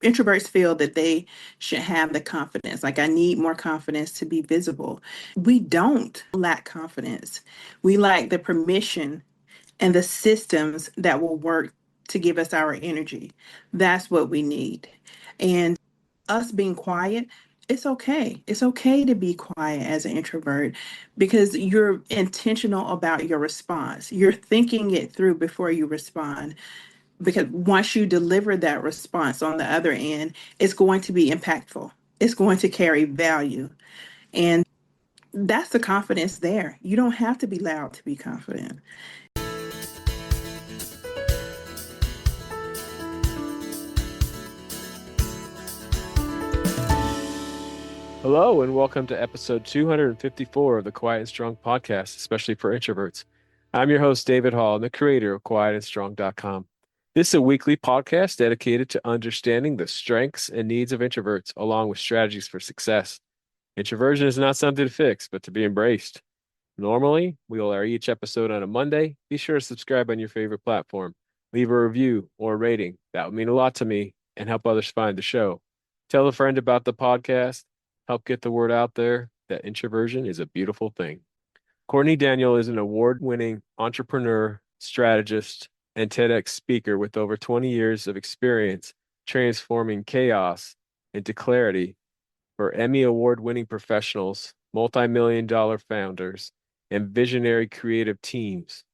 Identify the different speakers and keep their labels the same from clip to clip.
Speaker 1: Introverts feel that they should have the confidence. Like, I need more confidence to be visible. We don't lack confidence. We lack the permission and the systems that will work to give us our energy. That's what we need. And us being quiet, it's okay. It's okay to be quiet as an introvert because you're intentional about your response. You're thinking it through before you respond. Because once you deliver that response on the other end, it's going to be impactful. It's going to carry value. And that's the confidence there. You don't have to be loud to be confident.
Speaker 2: Hello, and welcome to episode 254 of the Quiet and Strong podcast, especially for introverts. I'm your host, David Hall, and the creator of quietandstrong.com. This is a weekly podcast dedicated to understanding the strengths and needs of introverts, along with strategies for success. Introversion is not something to fix, but to be embraced. Normally, we will air each episode on a Monday. Be sure to subscribe on your favorite platform. Leave a review or a rating. That would mean a lot to me and help others find the show. Tell a friend about the podcast. Help get the word out there that introversion is a beautiful thing. Courtney Daniel is an award-winning entrepreneur, strategist, and TEDx speaker with over 20 years of experience transforming chaos into clarity for Emmy award-winning professionals, multi-million-dollar founders, and visionary creative teams.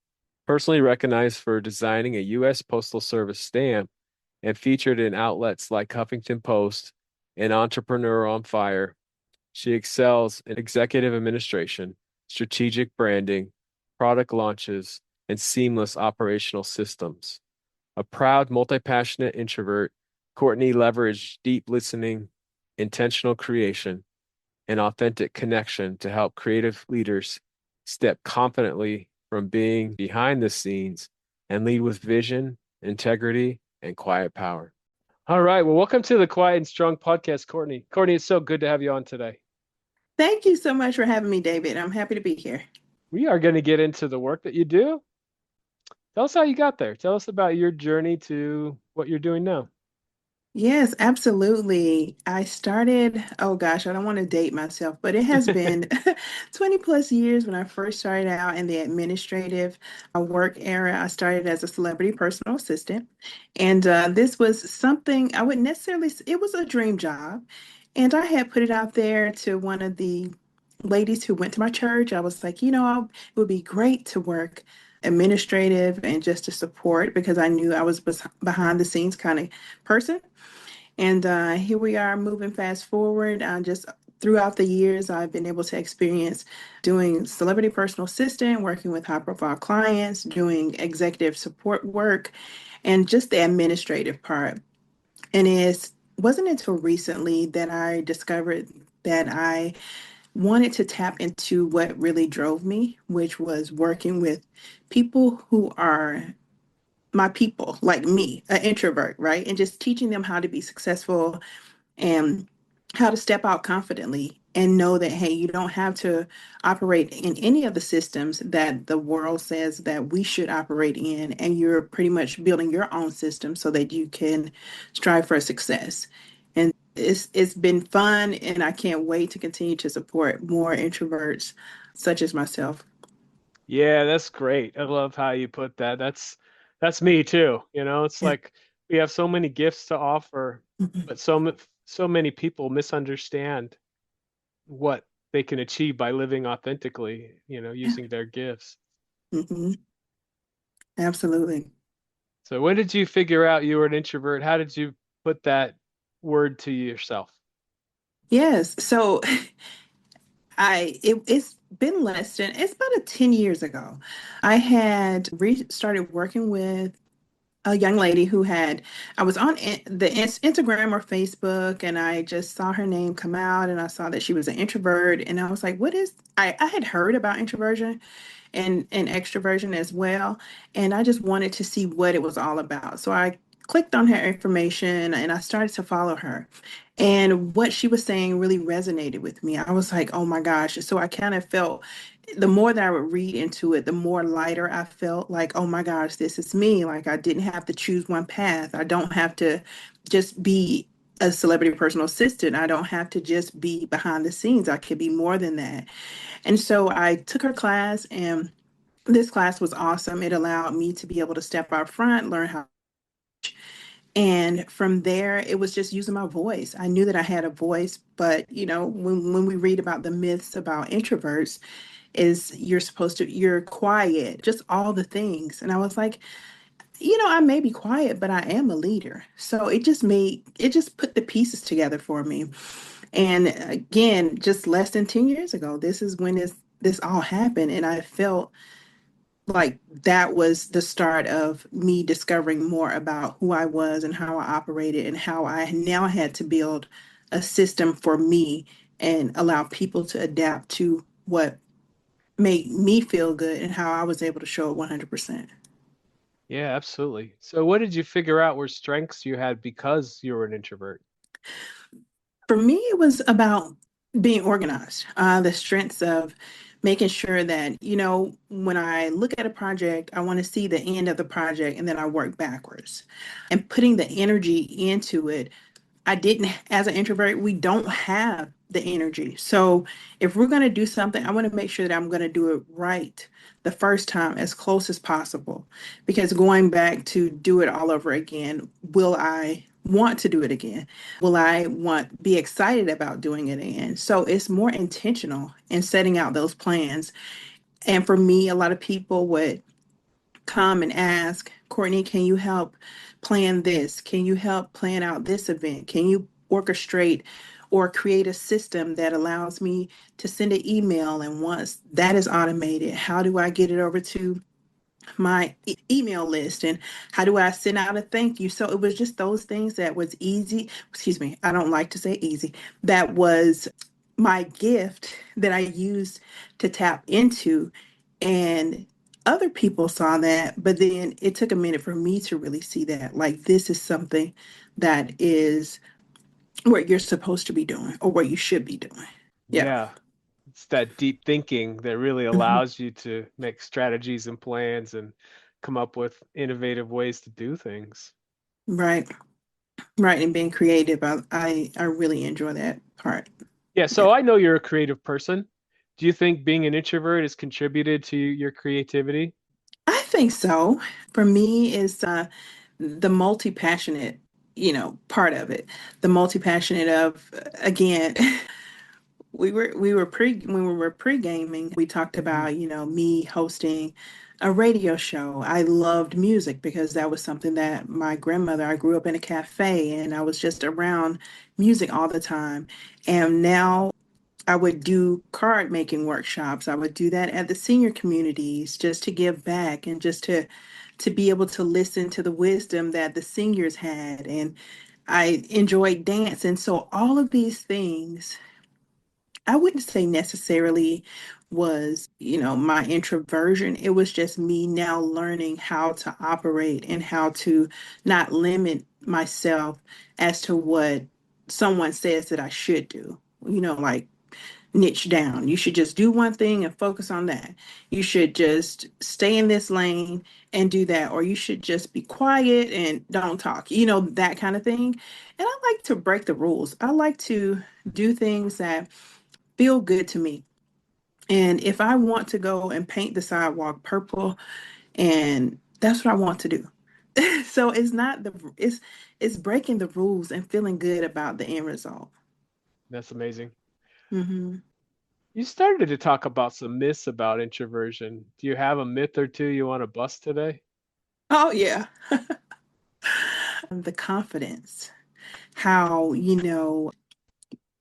Speaker 2: Personally recognized for designing a U.S. Postal Service stamp and featured in outlets like Huffington Post and Entrepreneur on Fire, she excels in executive administration, strategic branding, product launches, and seamless operational systems. A proud, multi-passionate introvert, Courtney leveraged deep listening, intentional creation, and authentic connection to help creative leaders step confidently from being behind the scenes and lead with vision, integrity, and quiet power. All right. Well, welcome to the Quiet and Strong podcast, Courtney. Courtney, it's so good to have you on today.
Speaker 1: Thank you so much for having me, David. I'm happy to be here.
Speaker 2: We are going to get into the work that you do. Tell us how you got there. Tell us about your journey to what you're doing now.
Speaker 1: Yes, absolutely. I started, oh gosh, I don't want to date myself, but it has been 20 plus years when I first started out in the administrative work era. I started as a celebrity personal assistant. And this was something I wouldn't necessarily, it was a dream job. And I had put it out there to one of the ladies who went to my church. I was like, it would be great to work administrative and just to support because I knew I was behind the scenes kind of person. And here we are moving fast forward. Just throughout the years, I've been able to experience doing celebrity personal assistant, working with high profile clients, doing executive support work, and just the administrative part. And it wasn't until recently that I discovered that I wanted to tap into what really drove me, which was working with people who are my people, like me, an introvert, right? And just teaching them how to be successful and how to step out confidently and know that, hey, you don't have to operate in any of the systems that the world says that we should operate in. And you're pretty much building your own system so that you can strive for success. And it's been fun, and I can't wait to continue to support more introverts such as myself.
Speaker 2: Yeah, that's great. I love how you put that. That's me too. It's
Speaker 1: Yeah.
Speaker 2: like we have so many gifts to offer, but so many people misunderstand what they can achieve by living authentically,
Speaker 1: Yeah.
Speaker 2: using their gifts.
Speaker 1: Hmm. Absolutely.
Speaker 2: So when did you figure out you were an introvert? How did you put that word to yourself?
Speaker 1: Yes. So it's been less than it's about 10 years ago. I had started working with a young lady who had I was on the Instagram or Facebook, and I just saw her name come out, and I saw that she was an introvert, and I was like, what is I had heard about introversion and extroversion as well. And I just wanted to see what it was all about. So I clicked on her information and I started to follow her. And what she was saying really resonated with me. I was like, oh my gosh. So I kind of felt the more that I would read into it, the more lighter I felt like, oh my gosh, this is me. Like I didn't have to choose one path. I don't have to just be a celebrity personal assistant. I don't have to just be behind the scenes. I could be more than that. And so I took her class, and this class was awesome. It allowed me to be able to step out front, learn how. And from there, it was just using my voice. I knew that I had a voice, but when we read about the myths about introverts, is you're quiet, just all the things. And I was like, I may be quiet, but I am a leader. So it just put the pieces together for me. And again, just less than 10 years ago, this is when this all happened. And I felt like that was the start of me discovering more about who I was and how I operated and how I now had to build a system for me and allow people to adapt to what made me feel good and how I was able to show it 100%.
Speaker 2: Yeah, absolutely. So what did you figure out were strengths you had because you were an introvert?
Speaker 1: For me, it was about being organized, the strengths of making sure that, when I look at a project, I want to see the end of the project and then I work backwards and putting the energy into it. I didn't, as an introvert, we don't have the energy. So if we're going to do something, I want to make sure that I'm going to do it right the first time as close as possible. Because going back to do it all over again, will I want to do it again? Will I be excited about doing it again? So it's more intentional in setting out those plans. And for me, a lot of people would come and ask, Courtney, can you help plan this? Can you help plan out this event? Can you orchestrate or create a system that allows me to send an email? And once that is automated, how do I get it over to my email list? And how do I send out a thank you? So it was just those things that was easy. Excuse me, I don't like to say easy. That was my gift that I used to tap into. And other people saw that, but then it took a minute for me to really see that. Like, this is something that is what you're supposed to be doing or what you should be doing. Yeah.
Speaker 2: Yeah, it's that deep thinking that really
Speaker 1: Mhm.
Speaker 2: allows you to make strategies and plans and come up with innovative ways to do things.
Speaker 1: Right. Right. And being creative. I really enjoy that part.
Speaker 2: Yeah,
Speaker 1: Yeah.
Speaker 2: so I know you're a creative person. Do you think being an introvert has contributed to your creativity?
Speaker 1: I think so. For me, is the multi-passionate, part of it. The multi-passionate of, again, we were when we were pre-gaming, we talked
Speaker 2: Mhm.
Speaker 1: about, me hosting a radio show. I loved music because that was something that my grandmother, I grew up in a cafe and I was just around music all the time. And now I would do card making workshops. I would do that at the senior communities just to give back and just to be able to listen to the wisdom that the seniors had. And I enjoyed dance. And so all of these things, I wouldn't say necessarily was, my introversion. It was just me now learning how to operate and how to not limit myself as to what someone says that I should do. Like, niche down. You should just do one thing and focus on that. You should just stay in this lane and do that, or you should just be quiet and don't talk, that kind of thing. And I like to break the rules. I like to do things that feel good to me. And if I want to go and paint the sidewalk purple, and that's what I want to do. So it's not it's breaking the rules and feeling good about the end result.
Speaker 2: That's amazing.
Speaker 1: Hmm.
Speaker 2: You started to talk about some myths about introversion. Do you have a myth or two you want to bust today?
Speaker 1: Oh yeah. The confidence, how,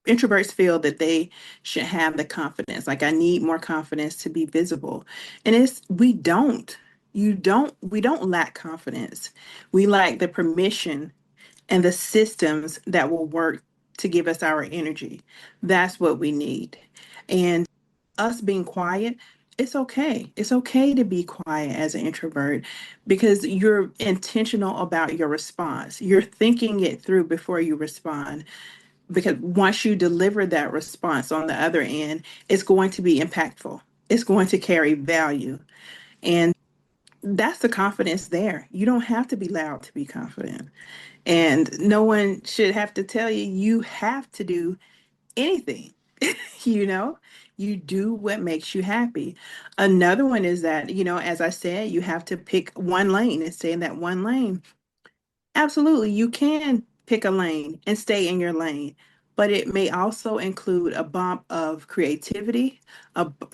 Speaker 1: introverts feel that they should have the confidence. Like, I need more confidence to be visible. And we don't lack confidence. We lack the permission and the systems that will work to give us our energy. That's what we need. And us being quiet, it's okay. It's okay to be quiet as an introvert because you're intentional about your response. You're thinking it through before you respond. Because once you deliver that response on the other end, it's going to be impactful. It's going to carry value. And that's the confidence there. You don't have to be loud to be confident. And no one should have to tell you you have to do anything. you know, you do what makes you happy. Another one is that, as I said, you have to pick one lane and stay in that one lane. Absolutely, you can pick a lane and stay in your lane, but it may also include a bump of creativity,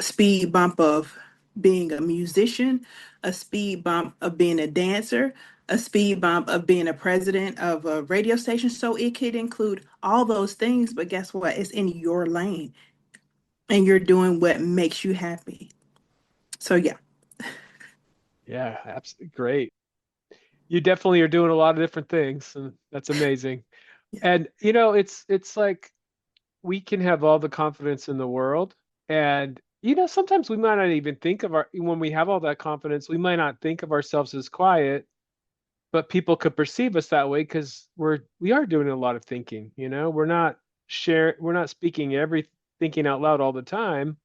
Speaker 1: speed bump of being a musician, a speed bump of being a dancer, a speed bump of being a president of a radio station. So it could include all those things, but guess what? It's in your lane and you're doing what makes you happy. So yeah.
Speaker 2: Yeah, absolutely great. You definitely are doing a lot of different things, and that's amazing.
Speaker 1: Yeah.
Speaker 2: And it's like we can have all the confidence in the world, and sometimes we might not even think of our when we have all that confidence, we might not think of ourselves as quiet, but people could perceive us that way because we are doing a lot of thinking. We're not speaking every thinking out loud all the time,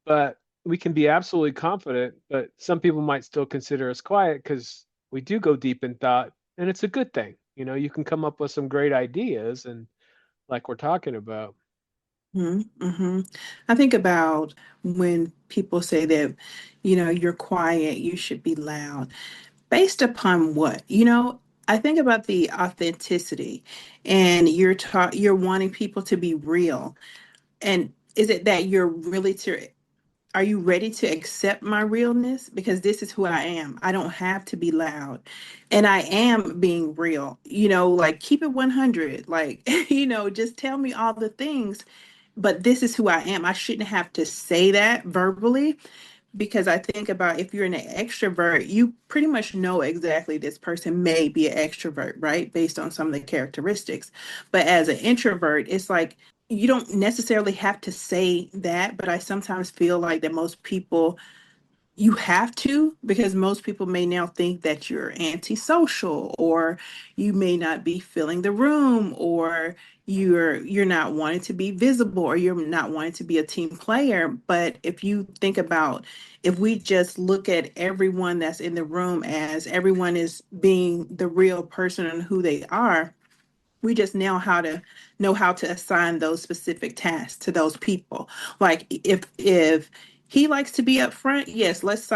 Speaker 2: but we can be absolutely confident, but some people might still consider us quiet because we do go deep in thought, and it's a good thing. You can come up with some great ideas and like we're talking about.
Speaker 1: Mm-hmm. I think about when people say that, you're quiet, you should be loud. Based upon what? I think about the authenticity and you're wanting people to be real. And is it that are you ready to accept my realness? Because this is who I am. I don't have to be loud. And I am being real. Like keep it 100. Like, just tell me all the things, but this is who I am. I shouldn't have to say that verbally because I think about if you're an extrovert, you pretty much know exactly this person may be an extrovert, right? Based on some of the characteristics. But as an introvert, it's like you don't necessarily have to say that, but I sometimes feel like that most people you have to because most people may now think that you're antisocial or you may not be filling the room or you're not wanting to be visible or you're not wanting to be a team player. But if you think about if we just look at everyone that's in the room as everyone is being the real person and who they are, we just know how to assign those specific tasks to those people. Like if he likes to be up front, yes, let's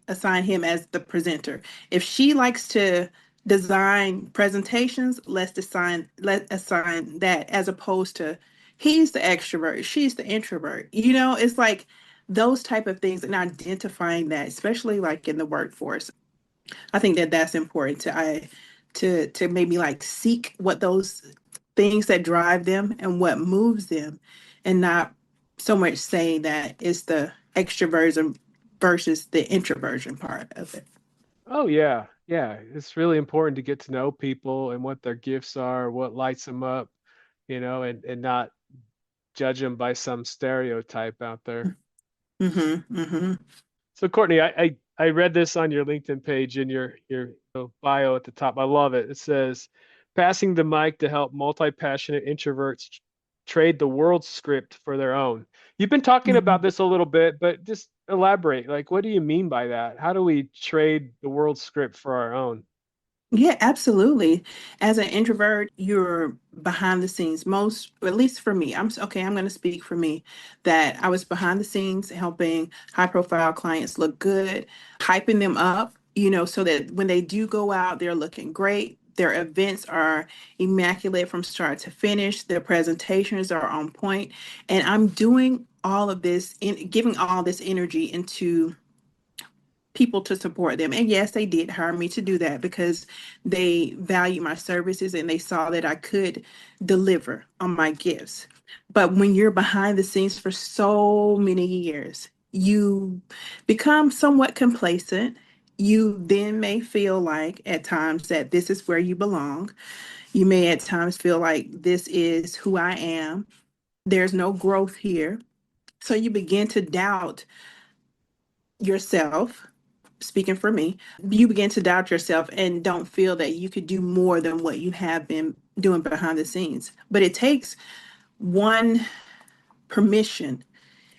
Speaker 1: assign him as the presenter. If she likes to design presentations, let's assign that as opposed to he's the extrovert, she's the introvert. It's like those type of things and identifying that, especially like in the workforce. I think that that's important to maybe like seek what those things that drive them and what moves them, and not so much saying that it's the extroversion versus the introversion part of it.
Speaker 2: Oh yeah, yeah. It's really important to get to know people and what their gifts are, what lights them up, and not judge them by some stereotype out there.
Speaker 1: Mm-hmm. Mm-hmm.
Speaker 2: So Courtney, I read this on your LinkedIn page in your bio at the top. I love it. It says, passing the mic to help multi-passionate introverts trade the world's script for their own. You've been talking about
Speaker 1: Mm-hmm.
Speaker 2: this a little bit, but just elaborate. Like, what do you mean by that? How do we trade the world's script for our own?
Speaker 1: Yeah, absolutely. As an introvert, you're behind the scenes. Most, or at least for me, okay. I'm going to speak for me that I was behind the scenes helping high profile clients look good, hyping them up, so that when they do go out, they're looking great. Their events are immaculate from start to finish. Their presentations are on point. And I'm doing all of this in giving all this energy into people to support them. And yes, they did hire me to do that because they value my services and they saw that I could deliver on my gifts. But when you're behind the scenes for so many years, you become somewhat complacent. You then may feel like at times that this is where you belong. You may at times feel like this is who I am. There's no growth here. So you begin to doubt yourself, speaking for me, you begin to doubt yourself and don't feel that you could do more than what you have been doing behind the scenes. But it takes one permission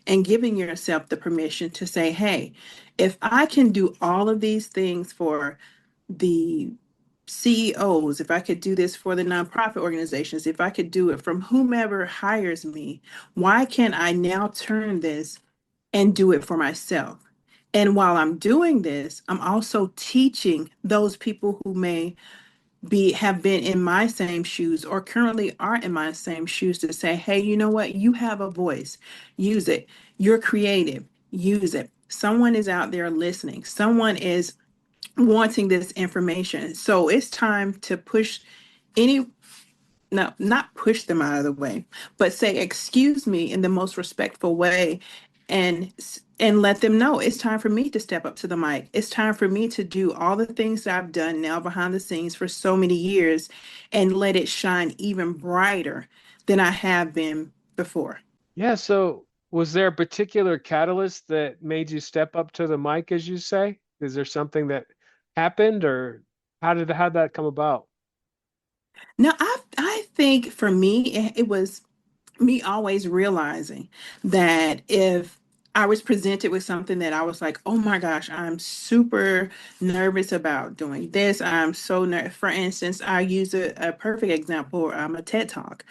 Speaker 1: and giving yourself the permission to say, hey, if I can do all of these things for the CEOs, if I could do this for the nonprofit organizations, if I could do it from whomever hires me, why can't I now turn this and do it for myself? And while I'm doing this, I'm also teaching those people who may be have been in my same shoes or currently are in my same shoes to say, hey, you know what? You have a voice. Use it. You're creative. Use it. Someone is out there listening. Someone is wanting this information. So it's time to push any, no, not push them out of the way, but say, excuse me in the most respectful way and let them know it's time for me to step up to the mic. It's time for me to do all the things that I've done now behind the scenes for so many years and let it shine even brighter than I have been before.
Speaker 2: Yeah, so was there a particular catalyst that made you step up to the mic, as you say? Is there something that happened, or how'd that come about?
Speaker 1: Now, I think for me, it was me always realizing that if I was presented with something that I was like, oh my gosh, I'm super nervous about doing this. I'm so nervous. For instance, I use a perfect example, a TED Talk.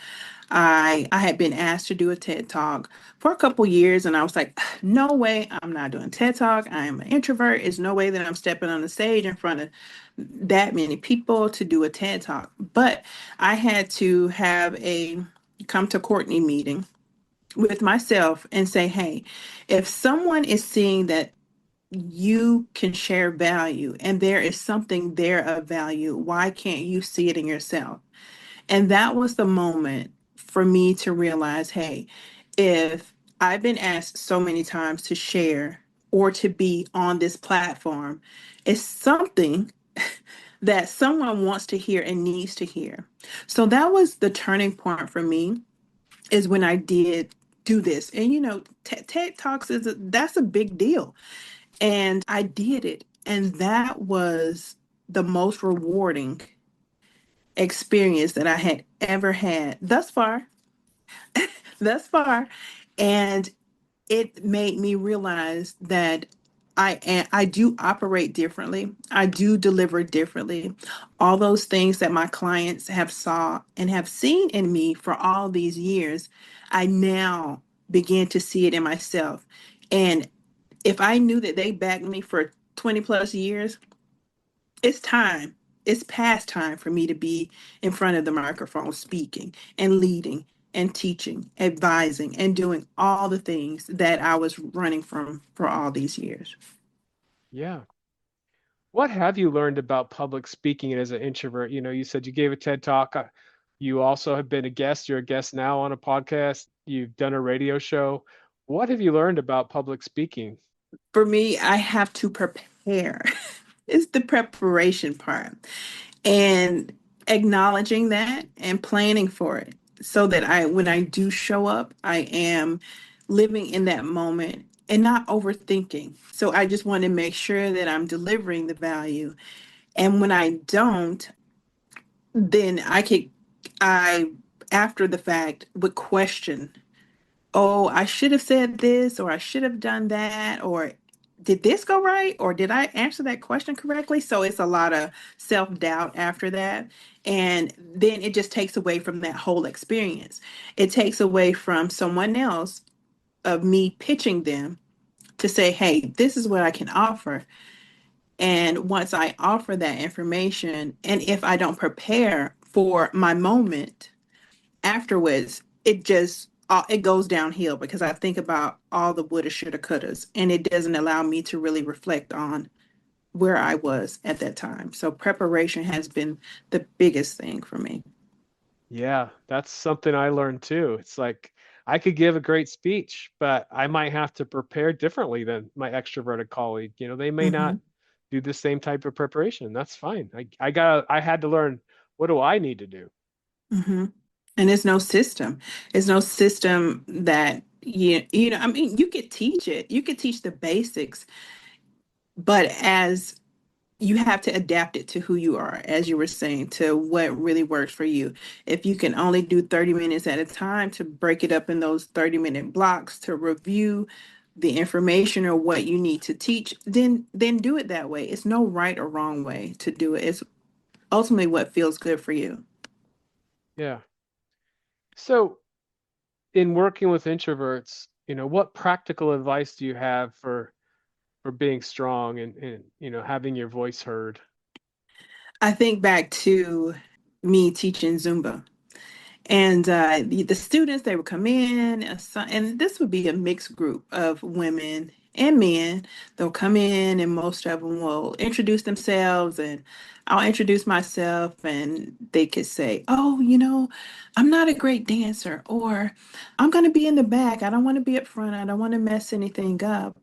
Speaker 1: I had been asked to do a TED Talk for a couple years, and I was like, no way, I'm not doing TED Talk. I am an introvert. There's no way that I'm stepping on the stage in front of that many people to do a TED Talk. But I had to have a come to Courtney meeting with myself and say, hey, if someone is seeing that you can share value and there is something there of value, why can't you see it in yourself? And that was the moment for me to realize, hey, if I've been asked so many times to share or to be on this platform, it's something that someone wants to hear and needs to hear. So that was the turning point for me is when I did do this. And TED Talks that's a big deal. And I did it. And that was the most rewarding experience that I had ever had thus far, thus far. And it made me realize that I do operate differently. I do deliver differently. All those things that my clients have saw and have seen in me for all these years, I now begin to see it in myself. And if I knew that they backed me for 20 plus years, it's time. It's past time for me to be in front of the microphone speaking and leading and teaching, advising, and doing all the things that I was running from for all these years.
Speaker 2: Yeah. What have you learned about public speaking as an introvert? You said you gave a TED Talk. You also have been a guest. You're a guest now on a podcast. You've done a radio show. What have you learned about public speaking?
Speaker 1: For me, I have to prepare. It's the preparation part and acknowledging that and planning for it so that when I do show up, I am living in that moment and not overthinking. So I just want to make sure that I'm delivering the value. And when I don't, then I, after the fact, would question, oh, I should have said this, or I should have done that, or did this go right, or did I answer that question correctly? So it's a lot of self-doubt after that. And then it just takes away from that whole experience. It takes away from someone else of me pitching them to say, hey, this is what I can offer. And once I offer that information, and if I don't prepare for my moment afterwards, it goes downhill because I think about all the woulda, shoulda, couldas, and it doesn't allow me to really reflect on where I was at that time. So preparation has been the biggest thing for me.
Speaker 2: Yeah, that's something I learned too. It's like I could give a great speech, but I might have to prepare differently than my extroverted colleague. They may not
Speaker 1: Hmm.
Speaker 2: do the same type of preparation. That's fine. I had to learn, what do I need to do?
Speaker 1: Hmm. And there's no system. There's no system that I mean, you could teach it. You could teach the basics, but as you have to adapt it to who you are, as you were saying, to what really works for you. If you can only do 30 minutes at a time, to break it up in those 30-minute blocks to review the information or what you need to teach, then do it that way. It's no right or wrong way to do it. It's ultimately what feels good for you.
Speaker 2: Yeah. So in working with introverts, what practical advice do you have for being strong and having your voice heard?
Speaker 1: I think back to me teaching Zumba. And the students, they would come in, and this would be a mixed group of women and men. They'll come in, and most of them will introduce themselves, and I'll introduce myself, and they could say, "Oh, I'm not a great dancer," or "I'm going to be in the back. I don't want to be up front. I don't want to mess anything up."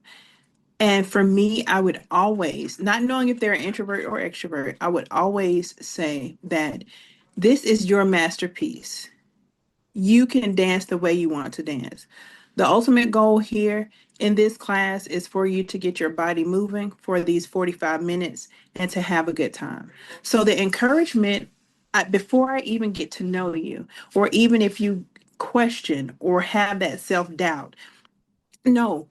Speaker 1: And for me, I would always, not knowing if they're an introvert or extrovert, I would always say that this is your masterpiece. You can dance the way you want to dance. The ultimate goal here in this class is for you to get your body moving for these 45 minutes and to have a good time. So the encouragement, before I even get to know you, or even if you question or have that self-doubt, no,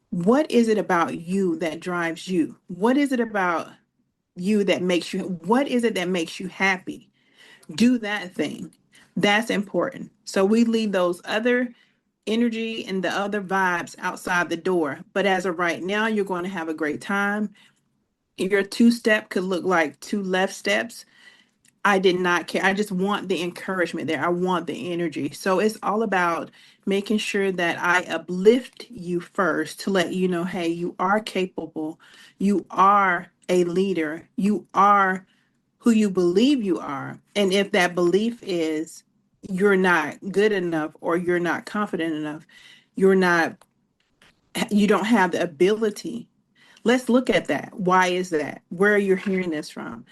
Speaker 1: what is it about you that drives you? What is it about you that makes you, what is it that makes you happy? Do that thing. That's important. So we leave those other energy and the other vibes outside the door. But as of right now, you're going to have a great time. Your two step could look like two left steps. I did not care. I just want the encouragement there. I want the energy. So it's all about making sure that I uplift you first to let you know, hey, you are capable. You are a leader. You are who you believe you are. And if that belief is you're not good enough or you're not confident enough, you're not, you don't have the ability. Let's look at that. Why is that? Where are you hearing this from?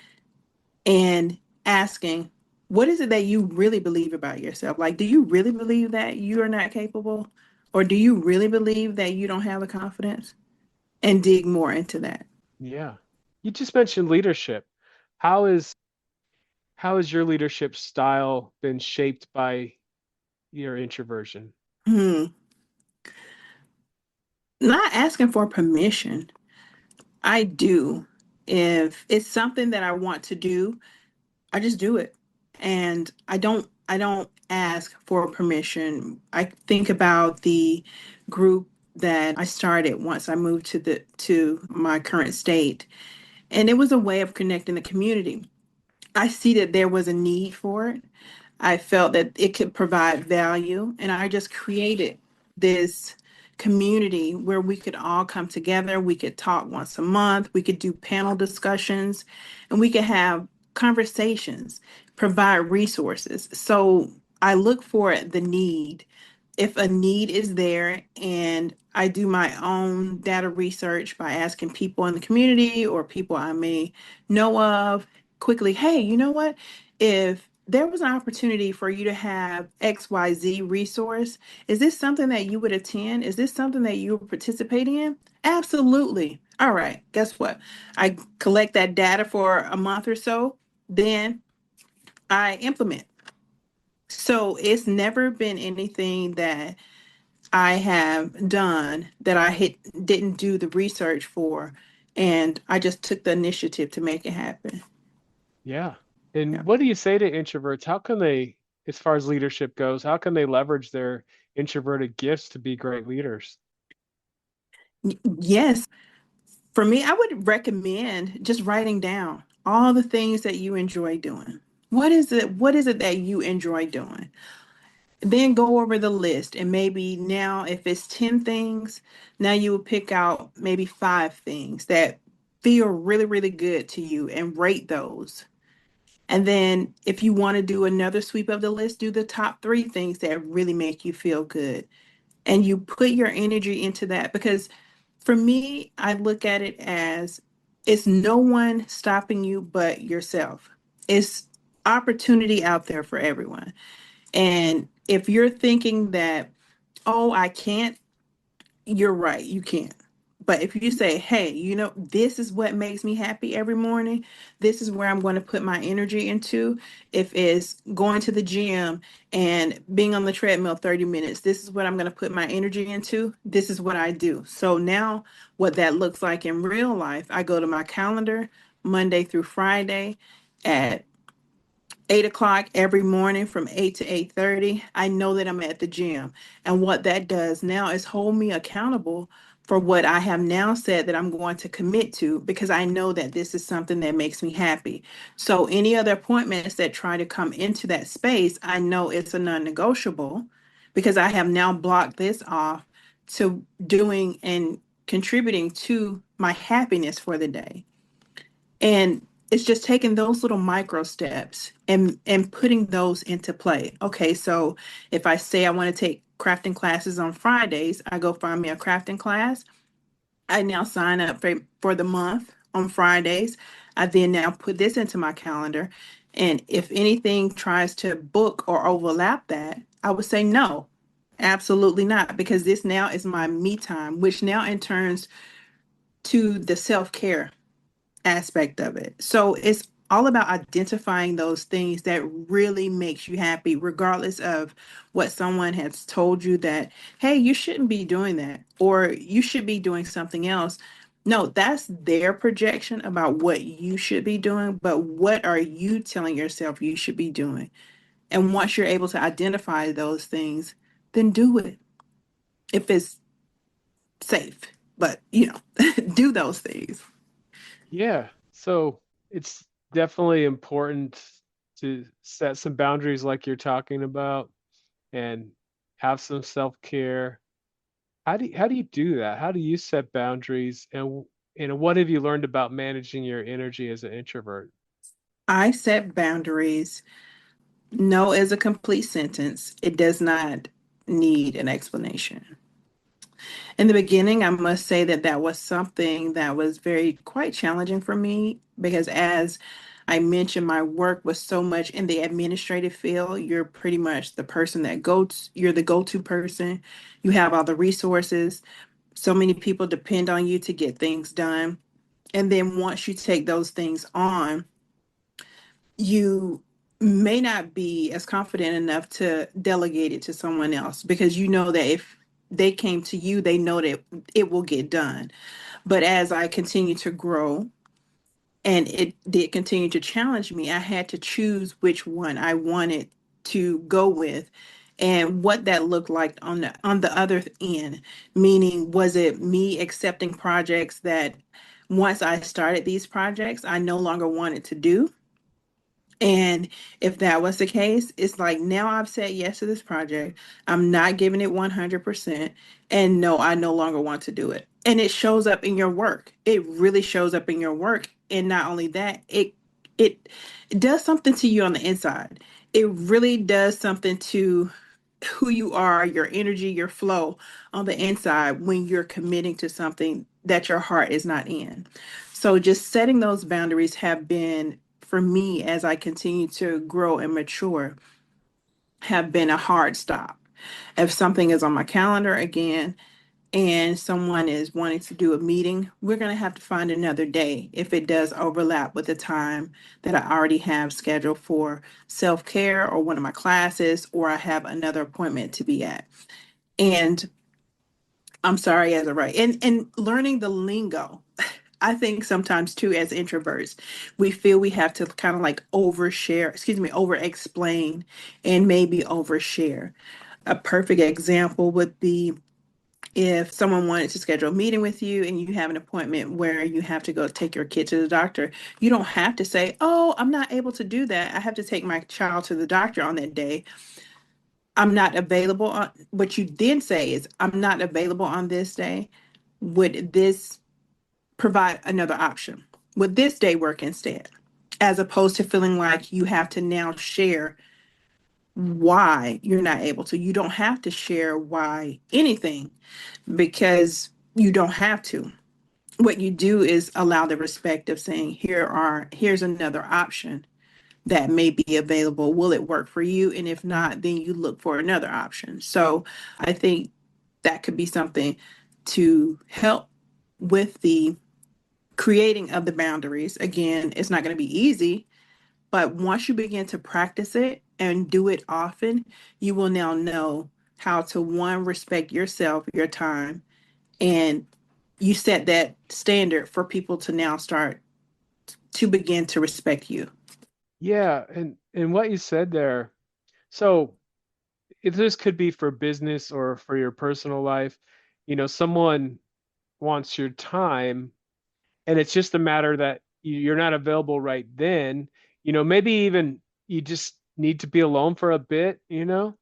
Speaker 1: And asking, what is it that you really believe about yourself? Like, do you really believe that you are not capable? Or do you really believe that you don't have the confidence? And dig more into that.
Speaker 2: Yeah. You just mentioned leadership. How is how has your leadership style been shaped by your introversion?
Speaker 1: Hmm. Not asking for permission. I do. If it's something that I want to do, I just do it. And I don't ask for permission. I think about the group that I started once I moved to my current state. And it was a way of connecting the community. I see that there was a need for it. I felt that it could provide value, and I just created this community where we could all come together. We could talk once a month, we could do panel discussions, and we could have conversations, provide resources. So I look for the need. If a need is there, and I do my own data research by asking people in the community or people I may know of quickly, hey, you know what? If there was an opportunity for you to have XYZ resource, is this something that you would attend? Is this something that you would participate in? Absolutely. All right. Guess what? I collect that data for a month or so, then I implement. So it's never been anything that I have done that didn't do the research for, and I just took the initiative to make it happen.
Speaker 2: Yeah.
Speaker 1: Yeah.
Speaker 2: And what do you say to introverts? How can they, as far as leadership goes, how can they leverage their introverted gifts to be great leaders?
Speaker 1: Yes, for me, I would recommend just writing down all the things that you enjoy doing. What is it that you enjoy doing? Then go over the list, and maybe now if it's 10 things, now you will pick out maybe 5 things that feel really, really good to you and rate those. And then if you want to do another sweep of the list, do the top 3 things that really make you feel good. And you put your energy into that because for me, I look at it as it's no one stopping you but yourself. It's opportunity out there for everyone. And if you're thinking that, oh, I can't, you're right, you can't. But if you say, hey, this is what makes me happy every morning, this is where I'm going to put my energy into. If it's going to the gym and being on the treadmill 30 minutes, this is what I'm going to put my energy into. This is what I do. So now, what that looks like in real life, I go to my calendar Monday through Friday at 8 o'clock every morning from 8 to 8:30. I know that I'm at the gym. And what that does now is hold me accountable for what I have now said that I'm going to commit to because I know that this is something that makes me happy. So any other appointments that try to come into that space, I know it's a non-negotiable because I have now blocked this off to doing and contributing to my happiness for the day. And it's just taking those little micro steps and putting those into play. Okay, so if I say I want to take crafting classes on Fridays, I go find me a crafting class. I now sign up for the month on Fridays. I then now put this into my calendar. And if anything tries to book or overlap that, I would say no, absolutely not, because this now is my me time, which now in turns to the self-care aspect of it. So it's all about identifying those things that really makes you happy, regardless of what someone has told you that, hey, you shouldn't be doing that, or you should be doing something else. No, that's their projection about what you should be doing, but what are you telling yourself you should be doing? And once you're able to identify those things, then do it if it's safe. But, do those things.
Speaker 2: Yeah. So it's definitely important to set some boundaries like you're talking about and have some self-care. How do you do that? How do you set boundaries and what have you learned about managing your energy as an introvert?
Speaker 1: I set boundaries. No is a complete sentence. It does not need an explanation. In the beginning, I must say that that was something that was very quite challenging for me because as I mentioned, my work was so much in the administrative field. You're pretty much the person that goes, you're the go-to person. You have all the resources. So many people depend on you to get things done. And then once you take those things on, you may not be as confident enough to delegate it to someone else because you know that if they came to you, they know that it will get done. But as I continue to grow and it did continue to challenge me, I had to choose which one I wanted to go with and what that looked like on the other end. Meaning, was it me accepting projects that once I started these projects, I no longer wanted to do? And if that was the case, it's like now I've said yes to this project. I'm not giving it 100%. And no, I no longer want to do it. And it shows up in your work. It really shows up in your work. And not only that, it it does something to you on the inside. It really does something to who you are, your energy, your flow on the inside when you're committing to something that your heart is not in. So just setting those boundaries have been, for me, as I continue to grow and mature, have been a hard stop. If something is on my calendar again and someone is wanting to do a meeting, we're going to have to find another day if it does overlap with the time that I already have scheduled for self-care or one of my classes, or I have another appointment to be at. And I'm sorry, as a right. And learning the lingo. I think sometimes too, as introverts, we feel we have to kind of like overshare, excuse me, over explain and maybe overshare. A perfect example would be if someone wanted to schedule a meeting with you and you have an appointment where you have to go take your kid to the doctor, you don't have to say, oh, I'm not able to do that. I have to take my child to the doctor on that day. I'm not available on what you then say is, I'm not available on this day. Would this provide another option? Would this day work instead? As opposed to feeling like you have to now share why you're not able to. You don't have to share why anything because you don't have to. What you do is allow the respect of saying, here's another option that may be available. Will it work for you? And if not, then you look for another option. So I think that could be something to help. with the creating of the boundaries, again, it's not going to be easy, but once you begin to practice it and do it often, you will now know how to one, respect yourself, your time, and you set that standard for people to now start to begin to respect you.
Speaker 2: Yeah, and what you said there. So this could be for business or for your personal life. Someone wants your time, and it's just a matter that you're not available right then. Maybe even you just need to be alone for a bit. And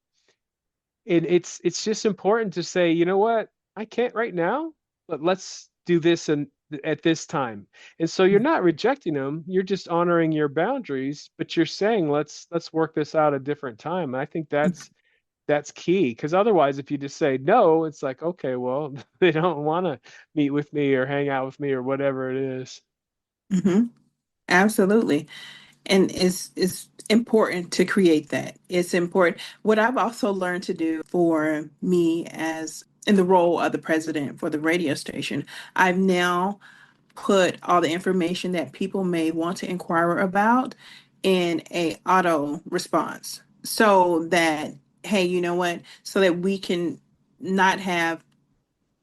Speaker 2: it's just important to say, you know what, I can't right now, but let's do this and at this time. And so you're not rejecting them, you're just honoring your boundaries, but you're saying let's work this out a different time. I think that's key, because otherwise if you just say no, it's like, okay, well, they don't want to meet with me or hang out with me or whatever it is.
Speaker 1: Hmm. Absolutely. And it's important to create that. It's important. What I've also learned to do for me as in the role of the president for the radio station, I've now put all the information that people may want to inquire about in a auto response so that, hey, you know what? So that we can not have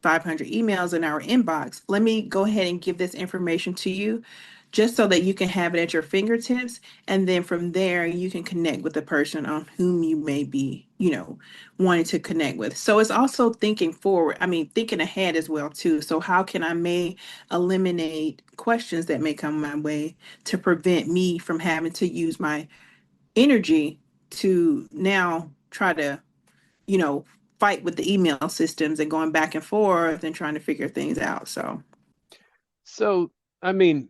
Speaker 1: 500 emails in our inbox. Let me go ahead and give this information to you just so that you can have it at your fingertips. And then from there, you can connect with the person on whom you may be, wanting to connect with. So it's also thinking forward. I mean, thinking ahead as well, too. So how can I may eliminate questions that may come my way to prevent me from having to use my energy to now try to you know, fight with the email systems and going back and forth and trying to figure things out. So,
Speaker 2: So, I mean,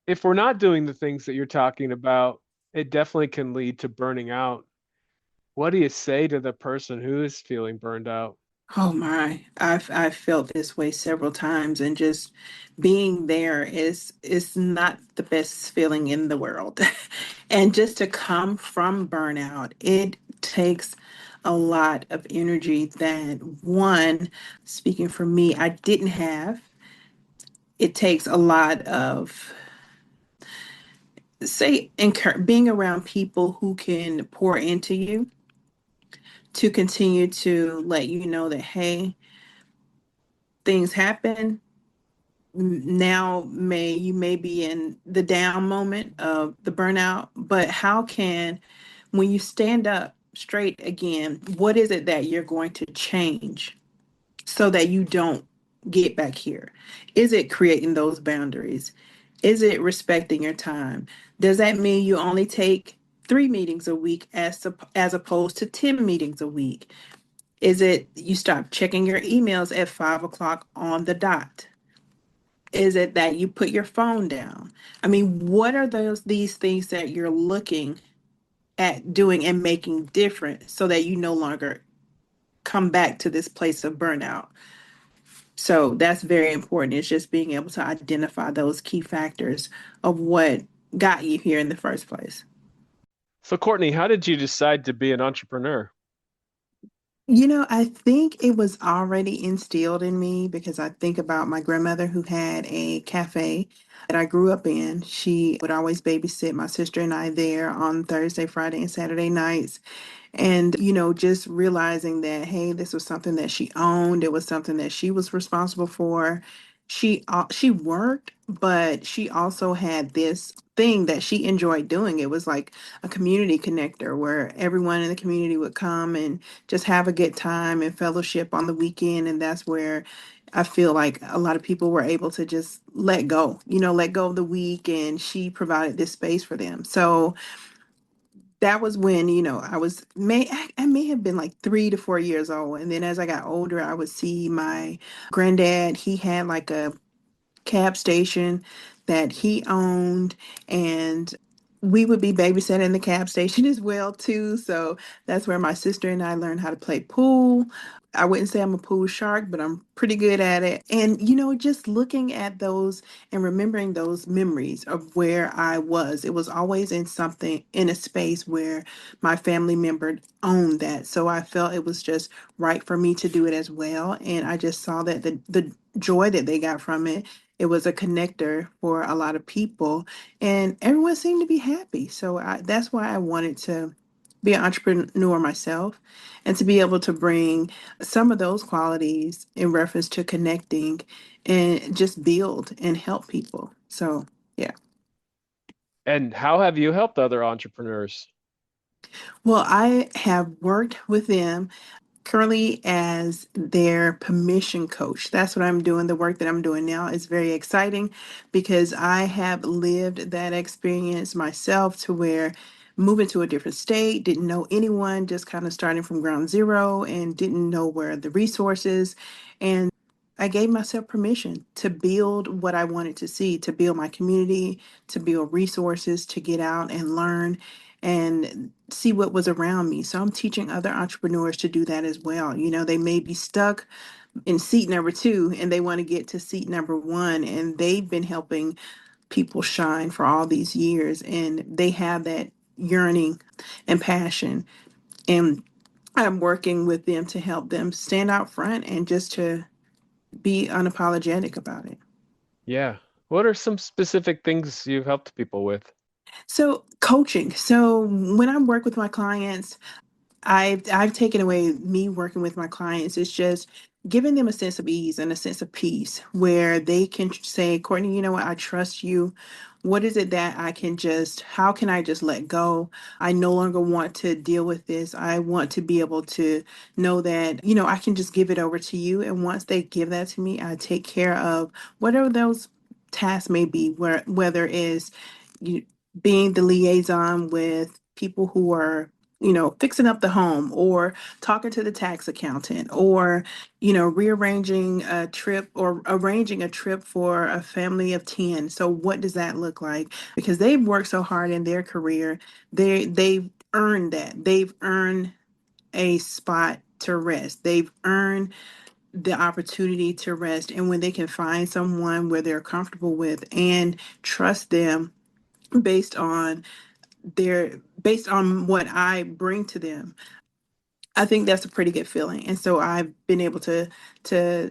Speaker 2: if we're not doing the things that you're talking about, it definitely can lead to burning out. What do you say to the person who is feeling burned out?
Speaker 1: oh my, I've felt this way several times, and just being there is not the best feeling in the world. And just to come from burnout, it takes a lot of energy that one, speaking for me, I didn't have. It takes a lot of being around people who can pour into you to continue to let you know that, hey, things happen. Now you may be in the down moment of the burnout, but how can when you stand up straight again, what is it that you're going to change so that you don't get back here? Is it creating those boundaries? Is it respecting your time? Does that mean you only take 3 meetings a week as opposed to 10 meetings a week? Is it you stop checking your emails at 5 o'clock on the dot? Is it that you put your phone down? I mean, what are these things that you're looking at doing and making different so that you no longer come back to this place of burnout? So that's very important. It's just being able to identify those key factors of what got you here in the first place.
Speaker 2: So, Courtney, how did you decide to be an entrepreneur?
Speaker 1: I think it was already instilled in me because I think about my grandmother who had a cafe that I grew up in. She would always babysit my sister and I there on Thursday, Friday, and Saturday nights. And, just realizing that, hey, this was something that she owned. It was something that she was responsible for. She worked, but she also had this thing that she enjoyed doing. It was like a community connector where everyone in the community would come and just have a good time and fellowship on the weekend. And that's where I feel like a lot of people were able to just let go of the week. And she provided this space for them. So that was when, I may have been like 3 to 4 years old. And then as I got older, I would see my granddad. He had like a cab station that he owned. And we would be babysitting the cab station as well too. So that's where my sister and I learned how to play pool. I wouldn't say I'm a pool shark, but I'm pretty good at it. And just looking at those and remembering those memories of where I was, it was always in something in a space where my family member owned that. So I felt it was just right for me to do it as well. And I just saw that the joy that they got from it, it was a connector for a lot of people and everyone seemed to be happy. So that's why I wanted to be an entrepreneur myself and to be able to bring some of those qualities in reference to connecting and just build and help people. So, yeah.
Speaker 2: And how have you helped other entrepreneurs?
Speaker 1: Well, I have worked with them currently as their permission coach. That's what I'm doing. The work that I'm doing now is very exciting because I have lived that experience myself to where moving to a different state, didn't know anyone, just kind of starting from ground zero and didn't know where the resources. And I gave myself permission to build what I wanted to see, to build my community, to build resources, to get out and learn and see what was around me. So I'm teaching other entrepreneurs to do that as well. They may be stuck in seat number two and they want to get to seat number one, and they've been helping people shine for all these years, and they have that yearning and passion. And I'm working with them to help them stand out front and just to be unapologetic about it.
Speaker 2: Yeah. What are some specific things you've helped people with?
Speaker 1: So, coaching. So, when I work with my clients, I've taken away me working with my clients. It's just giving them a sense of ease and a sense of peace where they can say, Courtney, you know what? I trust you. What is it that I can just, how can I just let go? I no longer want to deal with this. I want to be able to know that, I can just give it over to you. And once they give that to me, I take care of whatever those tasks may be, whether it's you, being the liaison with people who are fixing up the home or talking to the tax accountant or, rearranging a trip or arranging a trip for a family of 10. So what does that look like? Because they've worked so hard in their career. They've earned that. They've earned a spot to rest. They've earned the opportunity to rest. And when they can find someone where they're comfortable with and trust them based on based on what I bring to them, I think that's a pretty good feeling. And so I've been able to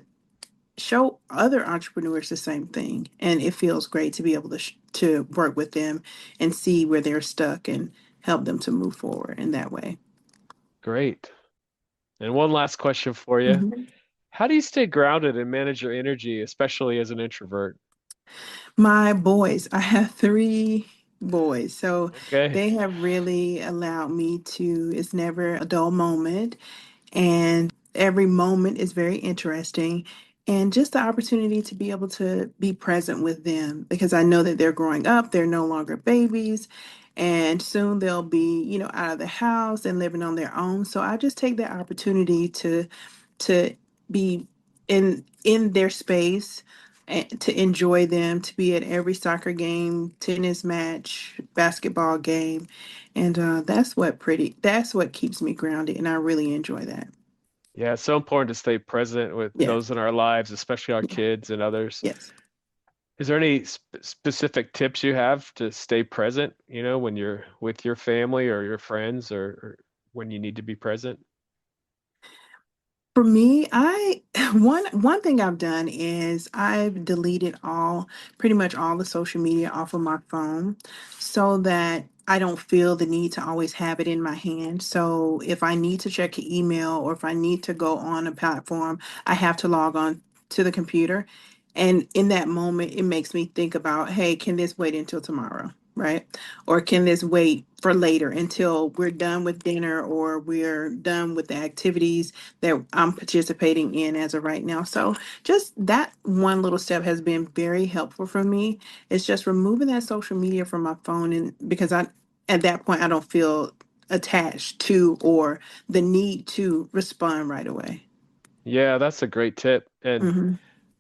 Speaker 1: show other entrepreneurs the same thing, and it feels great to be able to work with them and see where they're stuck and help them to move forward in that way.
Speaker 2: Great. And one last question for you.
Speaker 1: Mhm.
Speaker 2: How do you stay grounded and manage your energy, especially as an introvert?
Speaker 1: My boys, I have three boys, so
Speaker 2: Okay.
Speaker 1: they have really allowed me to, it's never a dull moment. And every moment is very interesting. And just the opportunity to be able to be present with them because I know that they're growing up, they're no longer babies, and soon they'll be, out of the house and living on their own. So I just take that opportunity to be in their space and to enjoy them, to be at every soccer game, tennis match, basketball game. And that's what keeps me grounded. And I really enjoy that.
Speaker 2: Yeah, it's so important to stay present with
Speaker 1: Yeah.
Speaker 2: those in our lives, especially our
Speaker 1: Yeah.
Speaker 2: kids and others.
Speaker 1: Yes.
Speaker 2: Is there any specific tips you have to stay present, when you're with your family or your friends or when you need to be present?
Speaker 1: For me, I one thing I've done is I've deleted pretty much all the social media off of my phone so that I don't feel the need to always have it in my hand. So if I need to check an email or if I need to go on a platform, I have to log on to the computer. And in that moment, it makes me think about, hey, can this wait until tomorrow? Right? Or can this wait for later until we're done with dinner or we're done with the activities that I'm participating in as of right now. So just that one little step has been very helpful for me. It's just removing that social media from my phone and because at that point I don't feel attached to or the need to respond right away.
Speaker 2: Yeah, that's a great tip. And
Speaker 1: Hmm.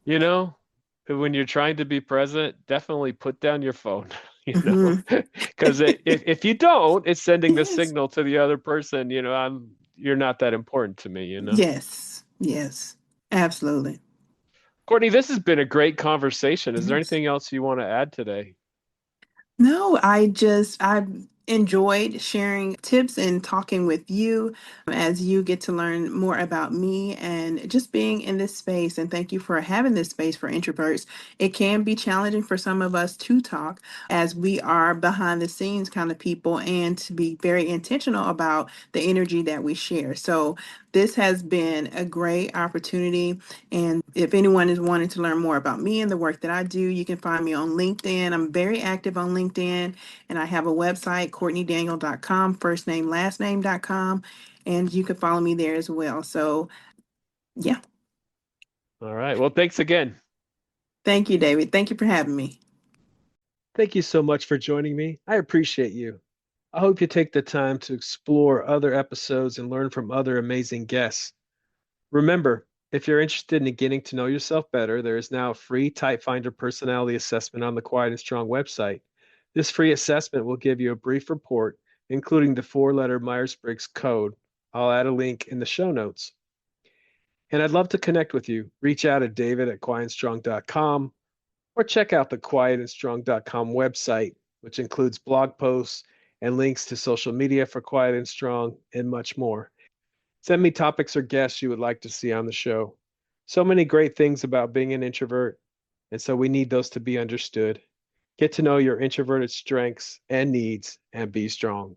Speaker 2: you know, when you're trying to be present, definitely put down your phone. you know,
Speaker 1: Hmm.
Speaker 2: because if you don't, it's sending the
Speaker 1: Yes.
Speaker 2: signal to the other person, you're not that important to me, you know.
Speaker 1: Yes. Yes. Absolutely.
Speaker 2: Courtney, this has been a great conversation. Is there
Speaker 1: Yes.
Speaker 2: anything else you want to add today?
Speaker 1: No, I've enjoyed sharing tips and talking with you as you get to learn more about me and just being in this space. And thank you for having this space for introverts. It can be challenging for some of us to talk as we are behind the scenes kind of people and to be very intentional about the energy that we share. So this has been a great opportunity. And if anyone is wanting to learn more about me and the work that I do, you can find me on LinkedIn. I'm very active on LinkedIn, and I have a website, CourtneyDaniel.com, first name, last name.com, and you can follow me there as well. So, yeah,
Speaker 2: All right. Well, thanks again.
Speaker 1: thank you, David. Thank you for having me.
Speaker 2: Thank you so much for joining me. I appreciate you. I hope you take the time to explore other episodes and learn from other amazing guests. Remember, if you're interested in getting to know yourself better, there is now a free Type Finder personality assessment on the Quiet and Strong website. This free assessment will give you a brief report, including the four-letter Myers-Briggs code. I'll add a link in the show notes. And I'd love to connect with you. Reach out at david@quietandstrong.com or check out the quietandstrong.com website, which includes blog posts and links to social media for Quiet and Strong and much more. Send me topics or guests you would like to see on the show. So many great things about being an introvert, and so we need those to be understood. Get to know your introverted strengths and needs and be strong.